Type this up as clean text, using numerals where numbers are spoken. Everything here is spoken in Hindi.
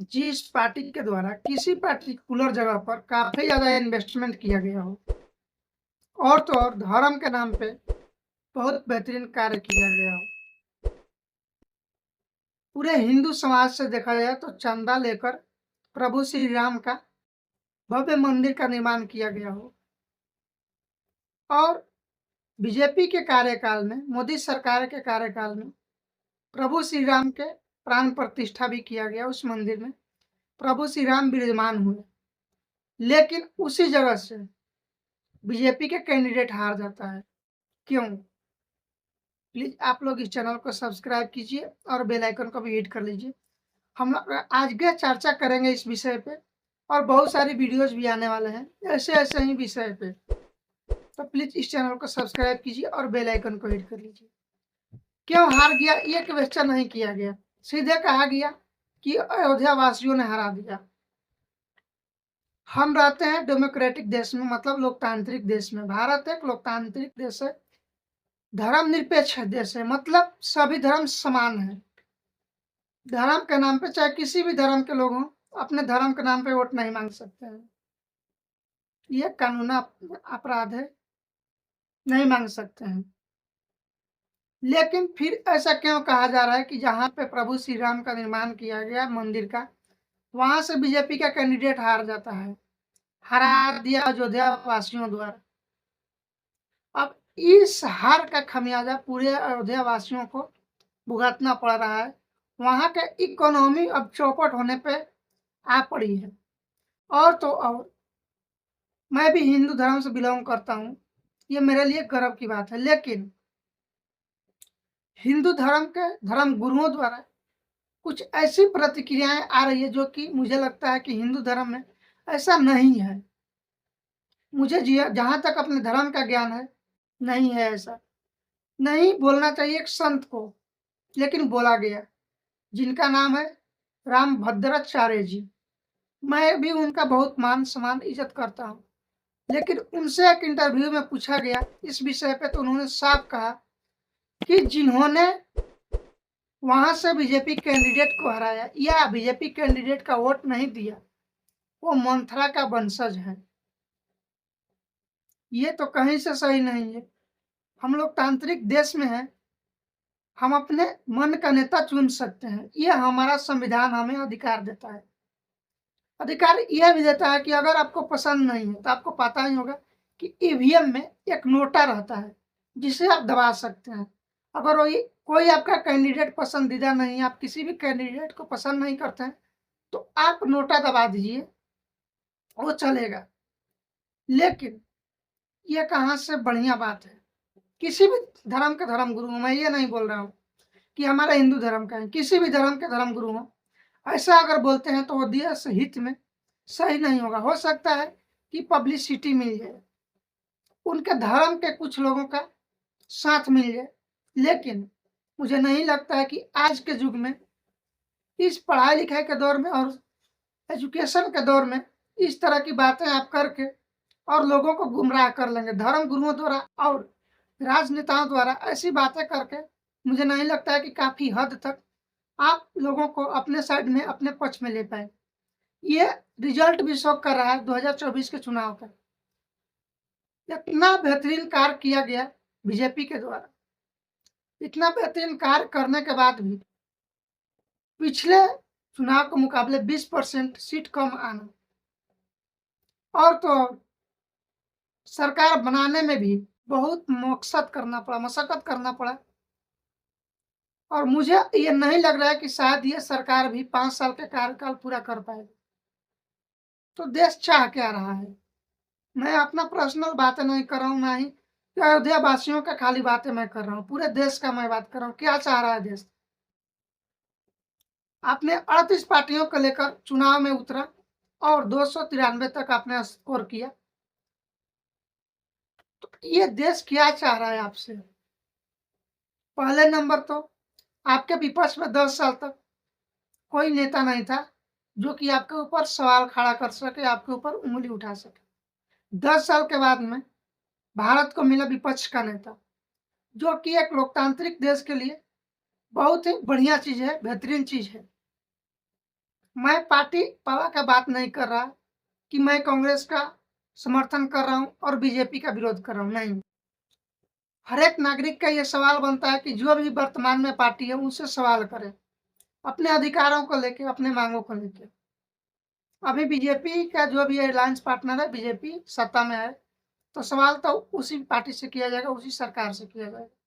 जिस पार्टी के द्वारा किसी पर्टिकुलर जगह पर काफी ज्यादा इन्वेस्टमेंट किया गया हो और तो और धर्म के नाम पे बहुत बेहतरीन कार्य किया गया हो। पूरे हिंदू समाज से देखा जाए तो चंदा लेकर प्रभु श्री राम का भव्य मंदिर का निर्माण किया गया हो और बीजेपी के कार्यकाल में, मोदी सरकार के कार्यकाल में प्रभु श्री राम के प्राण प्रतिष्ठा भी किया गया। उस मंदिर में प्रभु श्री राम विराजमान हुए, लेकिन उसी जगह से बीजेपी के कैंडिडेट हार जाता है। क्यों? प्लीज आप लोग इस चैनल को सब्सक्राइब कीजिए और बेल आइकन को भी हिट कर लीजिए। हम आज के चर्चा करेंगे इस विषय पे और बहुत सारी वीडियोस भी आने वाले हैं ऐसे ऐसे ही विषय पे, तो प्लीज इस चैनल को सब्सक्राइब कीजिए और बेल आइकन को हिट कर लीजिए। क्यों हार गया ये क्वेश्चन नहीं किया गया, सीधे कहा गया कि अयोध्या वासियों ने हरा दिया। हम रहते हैं डेमोक्रेटिक देश में, मतलब लोकतांत्रिक देश में। भारत एक लोकतांत्रिक देश है, धर्मनिरपेक्ष देश है, मतलब सभी धर्म समान है। धर्म के नाम पे, चाहे किसी भी धर्म के लोग हों, अपने धर्म के नाम पे वोट नहीं मांग सकते हैं। ये कानूनी अपराध है, नहीं मांग सकते हैं। लेकिन फिर ऐसा क्यों कहा जा रहा है कि जहां पे प्रभु श्री राम का निर्माण किया गया मंदिर का, वहां से बीजेपी का कैंडिडेट हार जाता है, हरा दिया अयोध्या वासियों द्वारा। अब इस हार का खमियाजा पूरे अयोध्या वासियों को भुगतना पड़ रहा है। वहां के इकोनॉमी अब चौपट होने पे आ पड़ी है। और तो और मैं भी हिंदू धर्म से बिलोंग करता हूँ, ये मेरे लिए गर्व की बात है। लेकिन हिंदू धर्म के धर्म गुरुओं द्वारा कुछ ऐसी प्रतिक्रियाएं आ रही है जो कि मुझे लगता है कि हिंदू धर्म में ऐसा नहीं है। मुझे जहां तक अपने धर्म का ज्ञान है, नहीं है ऐसा। नहीं बोलना चाहिए एक संत को, लेकिन बोला गया, जिनका नाम है रामभद्राचार्य जी। मैं भी उनका बहुत मान सम्मान इज्जत करता हूँ, लेकिन उनसे एक इंटरव्यू में पूछा गया इस विषय पे, तो उन्होंने साफ कहा कि जिन्होंने वहां से बीजेपी कैंडिडेट को हराया या बीजेपी कैंडिडेट का वोट नहीं दिया, वो मंथरा का वंशज है। ये तो कहीं से सही नहीं है। हम लोग तांत्रिक देश में हैं, हम अपने मन का नेता चुन सकते हैं। ये हमारा संविधान हमें अधिकार देता है। अधिकार यह भी देता है कि अगर आपको पसंद नहीं है, तो आपको पता ही होगा कि ईवीएम में एक नोटा रहता है जिसे आप दबा सकते हैं। अगर कोई आपका कैंडिडेट पसंदीदा नहीं है, आप किसी भी कैंडिडेट को पसंद नहीं करते हैं, तो आप नोटा दबा दीजिए, वो चलेगा। लेकिन ये कहाँ से बढ़िया बात है। किसी भी धर्म के धर्म गुरु, मैं ये नहीं बोल रहा हूँ कि हमारा हिंदू धर्म का है, किसी भी धर्म के धर्म गुरु हो, ऐसा अगर बोलते हैं तो वो देश हित में सही नहीं होगा। हो सकता है कि पब्लिसिटी मिल जाए, उनके धर्म के कुछ लोगों का साथ मिल जाए, लेकिन मुझे नहीं लगता है कि आज के युग में, इस पढ़ाई लिखाई के दौर में और एजुकेशन के दौर में इस तरह की बातें आप करके और लोगों को गुमराह कर लेंगे। धर्म गुरुओं द्वारा और राजनेताओं द्वारा ऐसी बातें करके मुझे नहीं लगता है कि काफी हद तक आप लोगों को अपने साइड में, अपने पक्ष में ले पाए। ये रिजल्ट भी शो कर रहा है 2024 के चुनाव का। इतना बेहतरीन कार्य किया गया बीजेपी के द्वारा, इतना बेहतरीन कार्य करने के बाद भी पिछले चुनाव के मुकाबले 20% सीट कम आना, और तो सरकार बनाने में भी बहुत मशक्कत करना पड़ा। और मुझे ये नहीं लग रहा है कि शायद ये सरकार भी 5 साल के कार्यकाल पूरा कर पाएगी। तो देश चाह क्या रहा है? मैं अपना पर्सनल बातें नहीं कर रहा हूँ, ना ही अयोध्या वासियों का खाली बातें मैं कर रहा हूँ, पूरे देश का मैं बात कर रहा हूँ। क्या चाह रहा है देश? आपने 38 पार्टियों को लेकर चुनाव में उतरा और 293 तक आपने स्कोर किया। तो ये देश क्या चाह रहा है आपसे? पहले नंबर तो आपके विपक्ष में 10 साल तक कोई नेता नहीं था जो कि आपके ऊपर सवाल खड़ा कर सके, आपके ऊपर उंगली उठा सके। 10 साल के बाद में भारत को मिला विपक्ष का नेता, जो कि एक लोकतांत्रिक देश के लिए बहुत ही बढ़िया चीज है, बेहतरीन चीज है। मैं पार्टी पावा का बात नहीं कर रहा कि मैं कांग्रेस का समर्थन कर रहा हूँ और बीजेपी का विरोध कर रहा हूँ, नहीं। हर एक नागरिक का ये सवाल बनता है कि जो भी वर्तमान में पार्टी है, उनसे सवाल करे, अपने अधिकारों को लेके, अपने माँगों को लेके। अभी बीजेपी का जो भी अलायंस पार्टनर है, बीजेपी सत्ता में है, तो सवाल तो उसी पार्टी से किया जाएगा, उसी सरकार से किया जाएगा।